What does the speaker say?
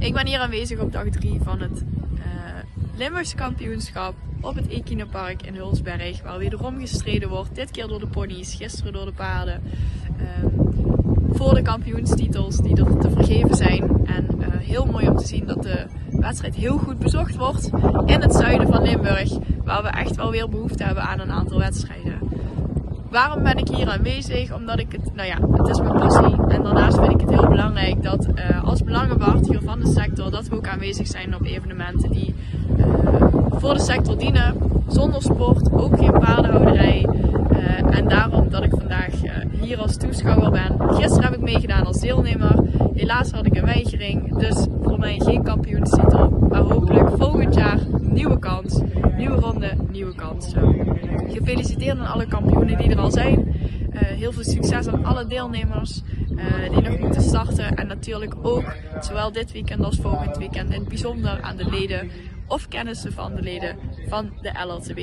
Ik ben hier aanwezig op dag 3 van het Limburgse kampioenschap op het Equinepark in Hulsberg, waar wederom gestreden wordt. Dit keer door de ponies, gisteren door de paarden. Voor de kampioenstitels die er te vergeven zijn. En heel mooi om te zien dat de wedstrijd heel goed bezocht wordt in het zuiden van Limburg, waar we echt wel weer behoefte hebben aan een aantal wedstrijden. Waarom ben ik hier aanwezig? Omdat ik het is mijn passie. En daarnaast vind ik het heel belangrijk dat als belangenbehartiger van de sector, dat we ook aanwezig zijn op evenementen die voor de sector dienen. Zonder sport, ook geen paardenhouderij. En daarom dat ik vandaag hier als toeschouwer ben. Gisteren heb ik meegedaan als deelnemer. Helaas had ik een weigering, dus voor mij geen kampioenstitel. Maar hopelijk volgend jaar nieuwe kans, nieuwe ronde, nieuwe kans. Gefeliciteerd aan alle kampioenen die er al zijn. Heel veel succes aan alle deelnemers die nog moeten starten. En natuurlijk ook, zowel dit weekend als volgend weekend, in het bijzonder aan de leden of kennissen van de leden van de LRTB.